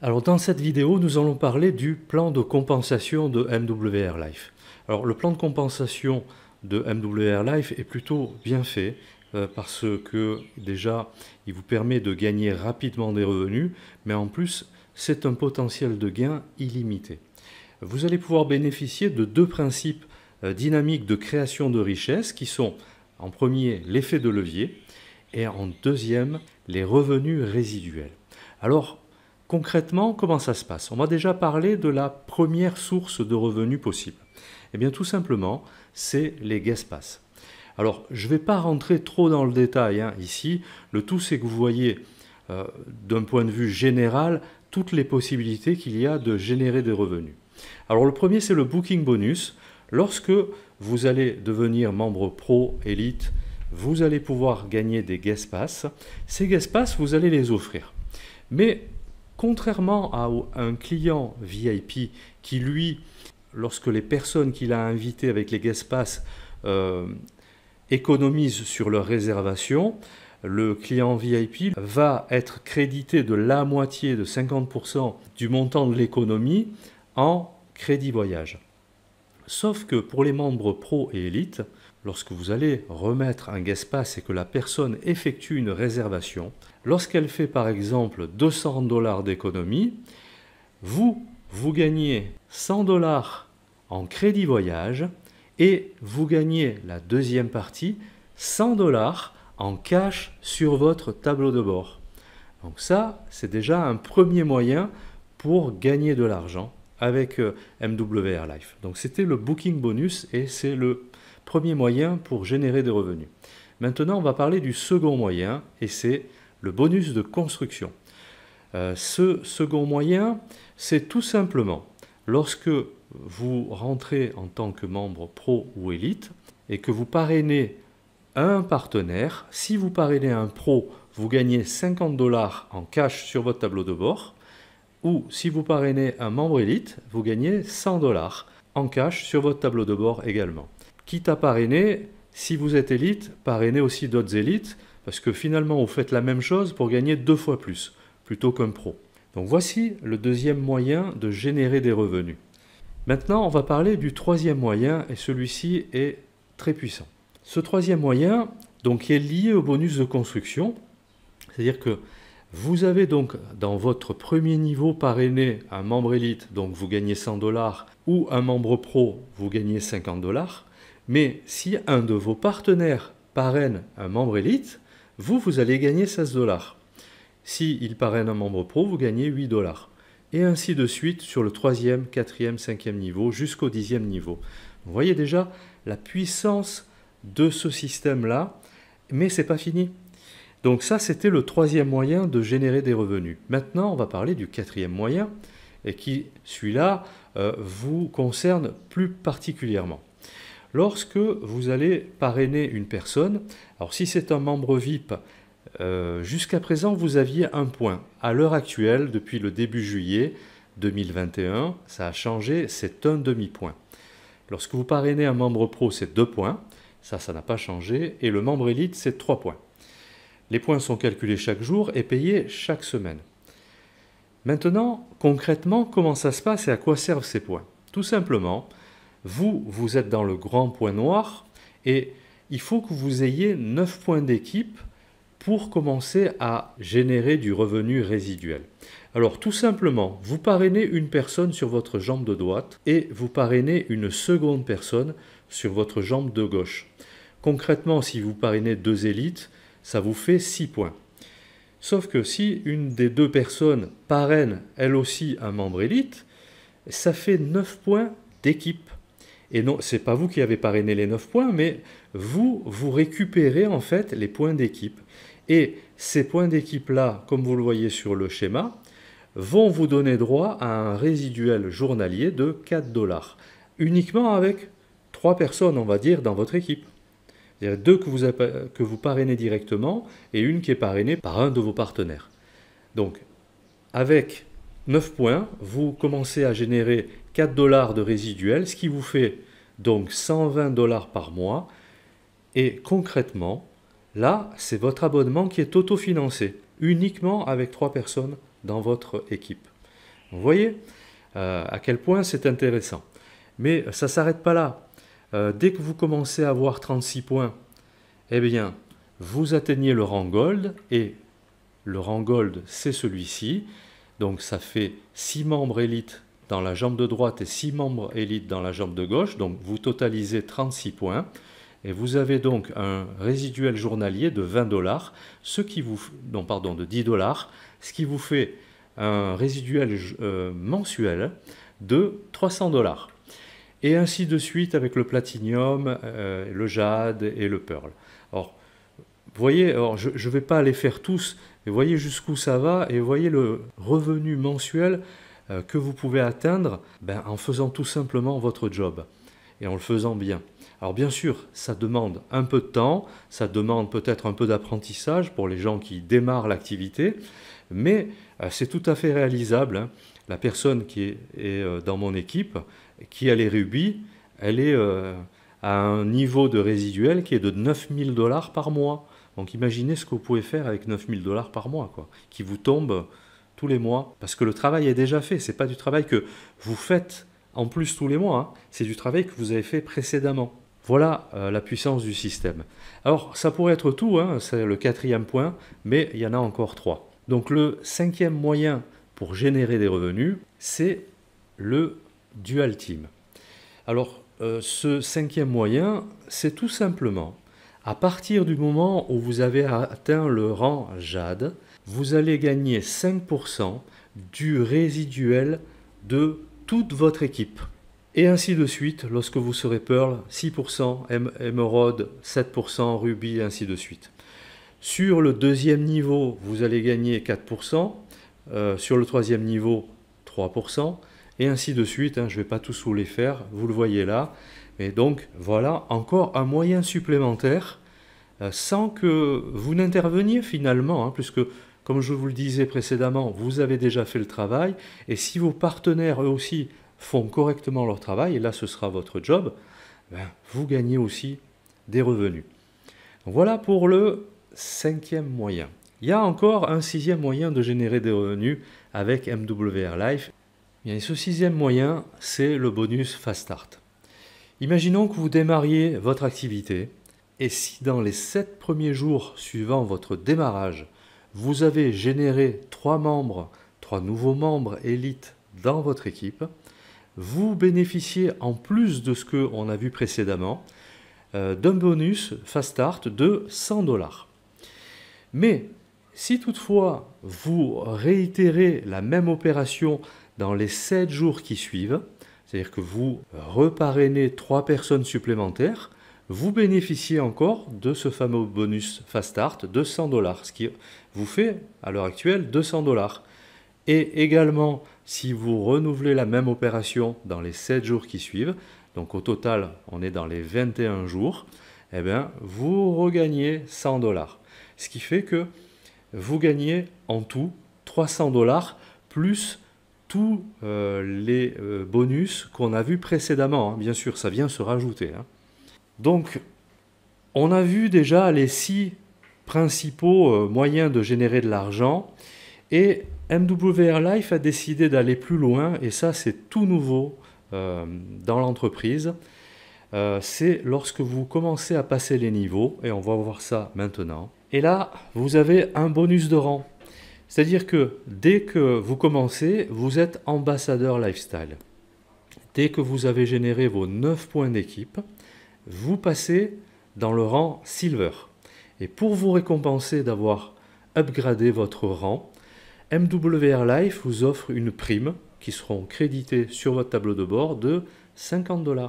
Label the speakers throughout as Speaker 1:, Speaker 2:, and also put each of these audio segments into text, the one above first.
Speaker 1: Alors dans cette vidéo, nous allons parler du plan de compensation de MWR Life. Alors le plan de compensation de MWR Life est plutôt bien fait parce que déjà il vous permet de gagner rapidement des revenus, mais en plus c'est un potentiel de gain illimité. Vous allez pouvoir bénéficier de deux principes dynamiques de création de richesse qui sont en premier l'effet de levier et en deuxième les revenus résiduels. Alors concrètement, comment ça se passe? On va déjà parler de la première source de revenus possible. Eh bien tout simplement, c'est les guest pass. Alors je ne vais pas rentrer trop dans le détail ici, le tout c'est que vous voyez d'un point de vue général toutes les possibilités qu'il y a de générer des revenus. Alors le premier c'est le booking bonus. Lorsque vous allez devenir membre pro, élite, vous allez pouvoir gagner des guest pass. Ces guest pass, vous allez les offrir. Mais contrairement à un client VIP qui, lui, lorsque les personnes qu'il a invitées avec les guest pass économisent sur leur réservation, le client VIP va être crédité de la moitié de 50% du montant de l'économie en crédit voyage. Sauf que pour les membres pro et élite, lorsque vous allez remettre un guest pass et que la personne effectue une réservation, lorsqu'elle fait par exemple 200 $ d'économie, vous gagnez 100 $ en crédit voyage et vous gagnez la deuxième partie, 100 $ en cash sur votre tableau de bord. Donc ça, c'est déjà un premier moyen pour gagner de l'argent avec MWR Life. Donc c'était le booking bonus et c'est le premier moyen pour générer des revenus. Maintenant, on va parler du second moyen et c'est le bonus de construction. Ce second moyen, c'est tout simplement lorsque vous rentrez en tant que membre pro ou élite et que vous parrainez un partenaire. Si vous parrainez un pro, vous gagnez 50 $ en cash sur votre tableau de bord. Ou si vous parrainez un membre élite, vous gagnez 100 $ en cash sur votre tableau de bord également. Quitte à parrainer, si vous êtes élite, parrainez aussi d'autres élites, parce que finalement vous faites la même chose pour gagner 2 fois plus, plutôt qu'un pro. Donc voici le deuxième moyen de générer des revenus. Maintenant, on va parler du troisième moyen, et celui-ci est très puissant. Ce troisième moyen donc, est lié au bonus de construction, c'est-à-dire que vous avez donc dans votre premier niveau parrainé un membre élite, donc vous gagnez 100 $, ou un membre pro, vous gagnez 50 $. Mais si un de vos partenaires parraine un membre élite, vous allez gagner 16 $. S'il parraine un membre pro, vous gagnez 8 $. Et ainsi de suite sur le troisième, quatrième, cinquième niveau, jusqu'au 10e niveau. Vous voyez déjà la puissance de ce système-là, mais ce n'est pas fini. Donc ça, c'était le troisième moyen de générer des revenus. Maintenant, on va parler du quatrième moyen, et qui, celui-là, vous concerne plus particulièrement. Lorsque vous allez parrainer une personne, alors si c'est un membre VIP, jusqu'à présent, vous aviez un point. À l'heure actuelle, depuis le début juillet 2021, ça a changé, c'est un demi-point. Lorsque vous parrainez un membre pro, c'est 2 points. Ça n'a pas changé. Et le membre élite, c'est 3 points. Les points sont calculés chaque jour et payés chaque semaine. Maintenant, concrètement, comment ça se passe et à quoi servent ces points? Tout simplement, vous êtes dans le grand point noir et il faut que vous ayez 9 points d'équipe pour commencer à générer du revenu résiduel. Alors tout simplement, vous parrainez une personne sur votre jambe de droite et vous parrainez une seconde personne sur votre jambe de gauche. Concrètement, si vous parrainez 2 élites, ça vous fait 6 points. Sauf que si une des 2 personnes parraine elle aussi un membre élite, ça fait 9 points d'équipe. Et non, ce n'est pas vous qui avez parrainé les 9 points, mais vous récupérez en fait les points d'équipe. Et ces points d'équipe-là, comme vous le voyez sur le schéma, vont vous donner droit à un résiduel journalier de 4 $. Uniquement avec 3 personnes, on va dire, dans votre équipe. C'est-à-dire 2 que vous parrainez directement et une qui est parrainée par un de vos partenaires. Donc, avec 9 points, vous commencez à générer 4 $ de résiduel, ce qui vous fait donc 120 $ par mois. Et concrètement, là, c'est votre abonnement qui est autofinancé, uniquement avec 3 personnes dans votre équipe. Vous voyez à quel point c'est intéressant. Mais ça ne s'arrête pas là. Dès que vous commencez à avoir 36 points, eh bien, vous atteignez le rang Gold, et le rang Gold, c'est celui-ci. Donc ça fait 6 membres élites dans la jambe de droite et 6 membres élites dans la jambe de gauche. Donc vous totalisez 36 points. Et vous avez donc un résiduel journalier de 20 $, de 10 $, ce qui vous fait un résiduel mensuel de 300 $. Et ainsi de suite avec le platinium, le jade et le pearl. Alors, vous voyez, je ne vais pas les faire tous, mais voyez jusqu'où ça va, et voyez le revenu mensuel que vous pouvez atteindre en faisant tout simplement votre job, et en le faisant bien. Alors bien sûr, ça demande un peu de temps, ça demande peut-être un peu d'apprentissage pour les gens qui démarrent l'activité, mais c'est tout à fait réalisable, hein. La personne qui est dans mon équipe, qui a les rubis, elle est à un niveau de résiduel qui est de 9 000 $ par mois. Donc imaginez ce que vous pouvez faire avec 9 000 $ par mois, quoi, qui vous tombe tous les mois, parce que le travail est déjà fait. Ce n'est pas du travail que vous faites en plus tous les mois, hein. C'est du travail que vous avez fait précédemment. Voilà la puissance du système. Alors ça pourrait être tout, hein, c'est le 4e point, mais il y en a encore 3. Donc le 5e moyen pour générer des revenus, c'est le Dual Team. Alors ce 5e moyen, c'est tout simplement, à partir du moment où vous avez atteint le rang Jade, vous allez gagner 5% du résiduel de toute votre équipe. Et ainsi de suite, lorsque vous serez Pearl, 6%, Émeraude, 7%, Ruby, et ainsi de suite. Sur le 2e niveau, vous allez gagner 4%, sur le 3e niveau, 3%, et ainsi de suite, hein, je ne vais pas tous vous les faire, vous le voyez là. Et donc, voilà encore un moyen supplémentaire, sans que vous n'interveniez finalement, hein, puisque, comme je vous le disais précédemment, vous avez déjà fait le travail, et si vos partenaires, eux aussi, font correctement leur travail, et là ce sera votre job, vous gagnez aussi des revenus. Donc voilà pour le 5e moyen. Il y a encore un 6e moyen de générer des revenus avec MWR Life. Et ce 6e moyen, c'est le bonus Fast Start. Imaginons que vous démarriez votre activité, et si dans les 7 premiers jours suivant votre démarrage, vous avez généré 3 nouveaux membres élites dans votre équipe, vous bénéficiez, en plus de ce qu'on a vu précédemment, d'un bonus Fast Start de 100 $. Mais si toutefois vous réitérez la même opération dans les 7 jours qui suivent, c'est-à-dire que vous reparrainez 3 personnes supplémentaires, vous bénéficiez encore de ce fameux bonus Fast Start de 100 $, ce qui vous fait à l'heure actuelle 200 $. Et également, si vous renouvelez la même opération dans les 7 jours qui suivent, donc au total, on est dans les 21 jours, eh bien, vous regagnez 100 $. Ce qui fait que vous gagnez en tout 300 $ plus tous les bonus qu'on a vus précédemment, hein. Bien sûr, ça vient se rajouter, hein. Donc, on a vu déjà les 6 principaux moyens de générer de l'argent, et MWR Life a décidé d'aller plus loin, et ça c'est tout nouveau dans l'entreprise. C'est lorsque vous commencez à passer les niveaux, et on va voir ça maintenant. Et là, vous avez un bonus de rang. C'est-à-dire que dès que vous commencez, vous êtes ambassadeur lifestyle. Dès que vous avez généré vos 9 points d'équipe, vous passez dans le rang Silver. Et pour vous récompenser d'avoir upgradé votre rang, MWR Life vous offre une prime qui seront créditées sur votre tableau de bord de 50 $.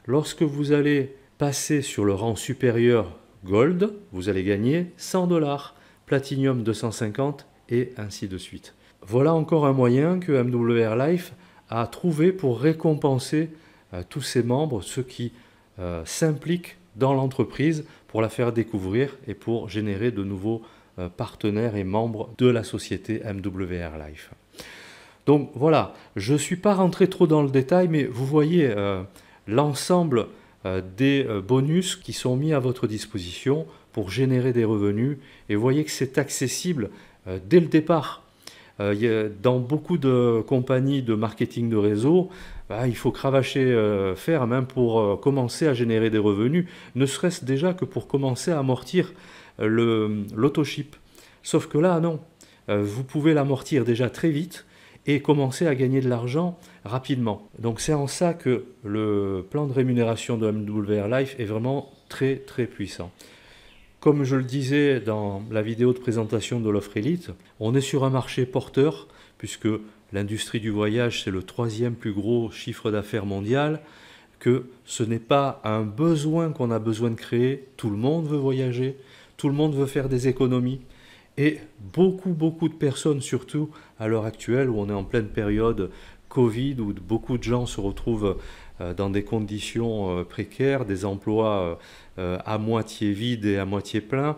Speaker 1: Lorsque vous allez passer sur le rang supérieur Gold, vous allez gagner 100 $, Platinum 250 et ainsi de suite. Voilà encore un moyen que MWR Life a trouvé pour récompenser tous ses membres, ceux qui s'impliquent dans l'entreprise pour la faire découvrir et pour générer de nouveaux partenaires et membres de la société MWR Life. Donc voilà, je ne suis pas rentré trop dans le détail, mais vous voyez l'ensemble des bonus qui sont mis à votre disposition pour générer des revenus, et vous voyez que c'est accessible dès le départ. Dans beaucoup de compagnies de marketing de réseau, il faut cravacher ferme hein, pour commencer à générer des revenus, ne serait-ce déjà que pour commencer à amortir l'autoship. Sauf que là, non. Vous pouvez l'amortir déjà très vite et commencer à gagner de l'argent rapidement. Donc c'est en ça que le plan de rémunération de MWR Life est vraiment très très puissant. Comme je le disais dans la vidéo de présentation de l'offre Elite, on est sur un marché porteur puisque l'industrie du voyage c'est le 3e plus gros chiffre d'affaires mondial, que ce n'est pas un besoin qu'on a besoin de créer, tout le monde veut voyager, tout le monde veut faire des économies. Et beaucoup de personnes, surtout à l'heure actuelle où on est en pleine période Covid, où beaucoup de gens se retrouvent dans des conditions précaires, des emplois à moitié vides et à moitié pleins.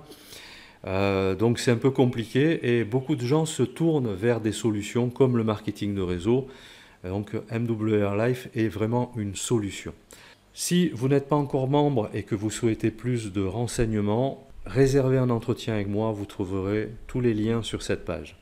Speaker 1: Donc c'est un peu compliqué et beaucoup de gens se tournent vers des solutions comme le marketing de réseau. Donc MWR Life est vraiment une solution. Si vous n'êtes pas encore membre et que vous souhaitez plus de renseignements, réservez un entretien avec moi, vous trouverez tous les liens sur cette page.